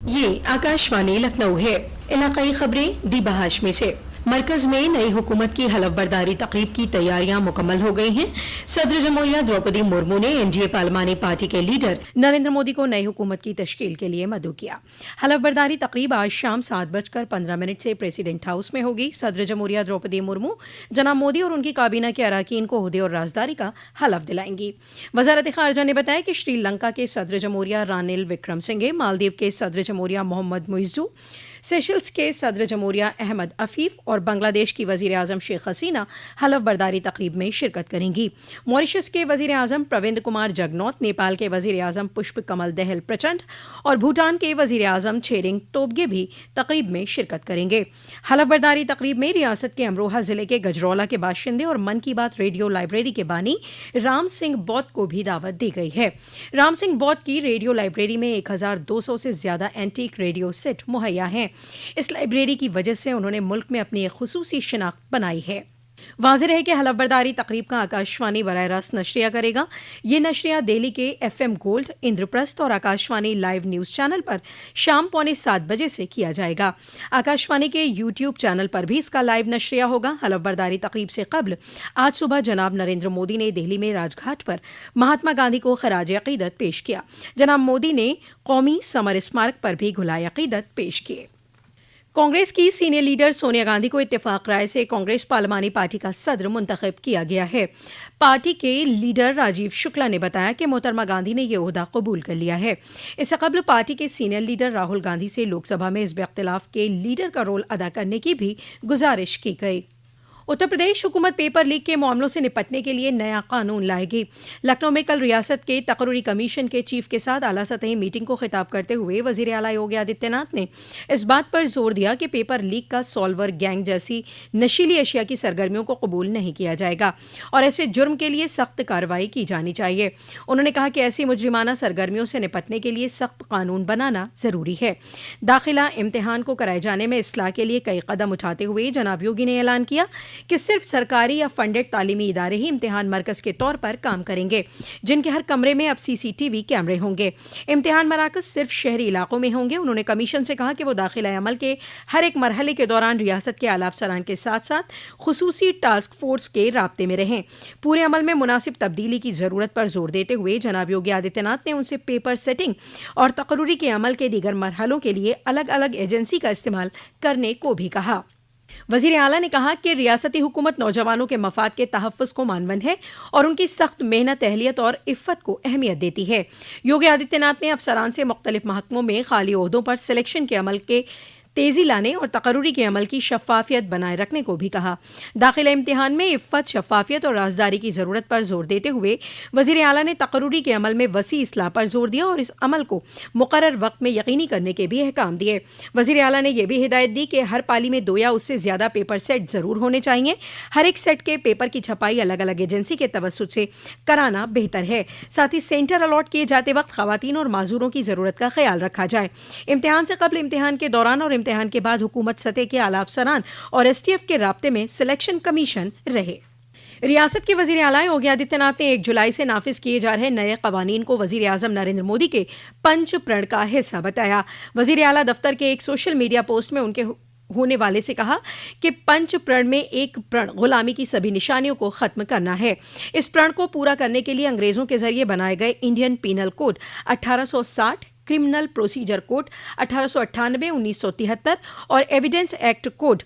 ये आकाशवाणी लखनऊ है। इलाकाई खबरें दीबा हाशमी से। मरकज में नई हुकूमत की हलफ बर्दारी तकरीब की तैयारियां मुकम्मल हो गई हैं। सदर जमहूरिया द्रौपदी मुर्मू ने एनडीए पार्लिमानी पार्टी के लीडर नरेंद्र मोदी को नई हुकूमत की तश्कील के लिए मदऊ किया। हलफ बर्दारी तकरीब आज शाम 7:15 से प्रेसिडेंट हाउस में होगी। सदर जमहूरिया द्रौपदी मुर्मू जनाब मोदी और उनकी काबीना के अराकीन को ओहदे और राजदारी का हलफ दिलाएंगी। वजारत खारजा ने बताया कि श्रीलंका के सदर जमहूरिया रानिल विक्रमसिंघे, मालदीव के सदर जमहूरिया मोहम्मद मुइज़्ज़ू, सेशल्स के सदर जमहूरिया अहमद अफीफ और बांग्लादेश की वजीर आजम शेख हसीना हलफ बर्दारी तकरीब में शिरकत करेंगी। मॉरिशस के वजीर आजम प्रविंद कुमार जगनौत, नेपाल के वजीर आजम पुष्प कमल दहल प्रचंड और भूटान के वजीर आजम छेरिंग तोबगे भी तकरीब में शिरकत करेंगे। हलफ बर्दारी तकरीब में रियासत के अमरोहा जिले के गजरौला के बाशिंदे और मन की बात रेडियो लाइब्रेरी के बानी राम सिंह बौद्ध को भी दावत दी गई है। राम सिंह बौद्ध की रेडियो लाइब्रेरी में 1200 से ज्यादा एंटीक रेडियो सेट मुहैया हैं। इस लाइब्रेरी की वजह से उन्होंने मुल्क में अपनी एक खुसूसी शिनाख्त बनाई है। वाज़ेह है कि हलफ बर्दारी तकरीब का आकाशवाणी बराह रास्त नशरिया करेगा। ये नशरिया दिल्ली के FM गोल्ड, इंद्रप्रस्थ और आकाशवाणी लाइव न्यूज़ चैनल पर शाम 6:45 से किया जाएगा। आकाशवाणी के YouTube चैनल पर भी इसका लाइव नशरिया होगा। हलफ बर्दारी तकरीब से कबल आज सुबह जनाब नरेंद्र मोदी ने दिल्ली में राजघाट पर महात्मा गांधी को खराज अकीदत पेश किया। जनाब मोदी ने कौमी समर स्मारक पर भी गुलाए अकीदत पेश किए। कांग्रेस की सीनियर लीडर सोनिया गांधी को इत्तेफाक राय से कांग्रेस पार्लिमानी पार्टी का सदर मुंतखब किया गया है। पार्टी के लीडर राजीव शुक्ला ने बताया कि मोहतरमा गांधी ने यह ओहदा कबूल कर लिया है। इससे कबल पार्टी के सीनियर लीडर राहुल गांधी से लोकसभा में हिज़्ब इख्तिलाफ के लीडर का रोल अदा करने की भी गुजारिश की गई। उत्तर प्रदेश हुकूमत पेपर लीक के मामलों से निपटने के लिए नया कानून लाएगी। लखनऊ में कल रियासत के तकरूरी कमीशन के चीफ के साथ आला सतही मीटिंग को खिताब करते हुए वजीर आला योगी आदित्यनाथ ने इस बात पर जोर दिया कि पेपर लीक का सॉल्वर गैंग जैसी नशीली अशिया की सरगर्मियों को कबूल नहीं किया जाएगा और ऐसे जुर्म के लिए सख्त कार्रवाई की जानी चाहिए। उन्होंने कहा कि ऐसी मुजरिमाना सरगर्मियों से निपटने के लिए सख्त कानून बनाना जरूरी है। दाखिला इम्तिहान को कराए जाने में इस्लाह के लिए कई कदम उठाते हुए जनाब योगी ने ऐलान किया कि सिर्फ सरकारी या फंडेड तालीमी इदारे ही इम्तिहान मरकज के तौर पर काम करेंगे, जिनके हर कमरे में अब CCTV कैमरे होंगे। इम्तिहान मराकज सिर्फ शहरी इलाकों में होंगे। उन्होंने कमीशन से कहा कि वो दाखिला अमल के हर एक मरहले के दौरान रियासत के आला अफसरान के साथ साथ खुसूसी टास्क फोर्स के राब्ते में रहें। पूरे अमल में मुनासिब तब्दीली की जरूरत पर जोर देते हुए जनाब योगी आदित्यनाथ ने उनसे पेपर सेटिंग और तकरूरी के अमल के दीगर मरहलों के लिए अलग अलग एजेंसी का इस्तेमाल करने को भी कहा। वजीर आला ने कहा कि रियासती हुकूमत नौजवानों के मफाद के तहफ़्फ़ुज़ को मानवंद है और उनकी सख्त मेहनत, अहलियत और इफ़्फ़त को अहमियत देती है। योगी आदित्यनाथ ने अफसरान से मुख्तलिफ महकमों में खाली ओहदों पर सिलेक्शन के अमल के तेज़ी लाने और तकरूरी के अमल की शफ़ाफ़ियत बनाए रखने को भी कहा। दाखिला इम्तिहान में इफ़्फ़त, शफ़ाफ़ियत और राजदारी की ज़रूरत पर जोर देते हुए वज़ीर आला ने तकरूरी के अमल में वसी इस्लाह पर जोर दिया और इस अमल को मुक़र्रर वक्त में यकीनी करने के भी अहकाम दिए। वज़ीर आला ने यह भी हिदायत दी कि हर पाली में 2 या उससे ज़्यादा पेपर सेट ज़रूर होने चाहिए। हर एक सेट के पेपर की छपाई अलग अलग एजेंसी के तवस्सुत से कराना बेहतर है। साथ ही सेंटर अलॉट किए जाते वक्त ख़वातीन और माजूरों की ज़रूरत का ख्याल रखा जाए। इम्तिहान से कबल, इम्तिहान के दौरान और इम्तिहान के बाद हुकूमत सतह के आला अफसरान और STF के राब्ते में सिलेक्शन कमीशन रहे। रियासत के वजीर आला योगी आदित्यनाथ ने 1 जुलाई से नाफिज किए जा रहे नए कवानीन को वजीर आजम नरेंद्र मोदी के पंच प्रण का हिस्सा बताया। वजीर आला दफ्तर के एक सोशल मीडिया पोस्ट में उनके होने वाले से कहा कि पंच प्रण में एक प्रण गुलामी की सभी निशानियों को खत्म करना है। इस प्रण को पूरा करने के लिए अंग्रेजों के जरिए बनाए गए Indian penal code 1860, criminal procedure code 1898, 1973 और एविडेंस एक्ट कोड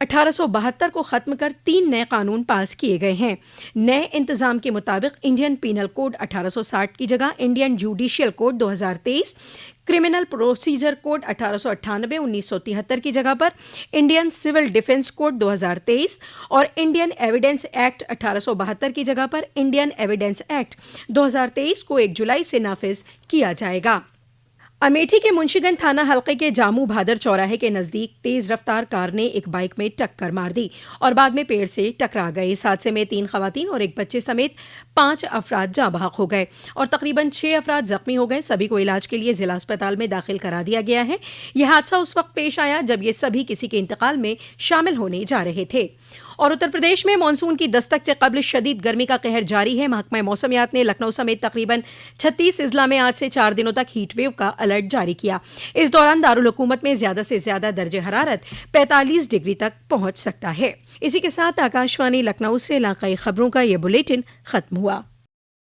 1872 को ख़त्म कर 3 नए कानून पास किए गए हैं। नए इंतज़ाम के मुताबिक इंडियन पीनल कोड 1860 की जगह Indian judicial code 2023, criminal procedure code 1898, 1973 की जगह पर इंडियन सिविल डिफेंस कोड 2023 और इंडियन एविडेंस एक्ट 1872 की जगह पर इंडियन एविडेंस एक्ट 2023 को 1 जुलाई से नाफिज किया जाएगा। अमेठी के मुंशीगंज थाना हल्के के जामू भादर चौराहे के नजदीक तेज रफ्तार कार ने एक बाइक में टक्कर मार दी और बाद में पेड़ से टकरा गए। इस हादसे में 3 खवातीन और एक बच्चे समेत 5 अफराद जाँ बहक हो गए और तकरीबन 6 अफराद जख्मी हो गए। सभी को इलाज के लिए जिला अस्पताल में दाखिल करा दिया गया है। यह हादसा उस वक्त पेश आया जब ये सभी किसी के इंतकाल में शामिल होने जा रहे थे। اور اتر प्रदेश में मानसून की दस्तक से कबल शदीद गर्मी का कहर जारी है। महकमा मौसमियात ने लखनऊ समेत तकरीबन 36 अजला में आज से 4 दिनों तक हीट वेव का अलर्ट जारी किया। इस दौरान दारुल हुकूमत में ज्यादा से ज्यादा दर्जे हरारत 45 डिग्री तक पहुंच सकता है। इसी के साथ आकाशवाणी लखनऊ से इलाकाई खबरों का ये बुलेटिन खत्म हुआ।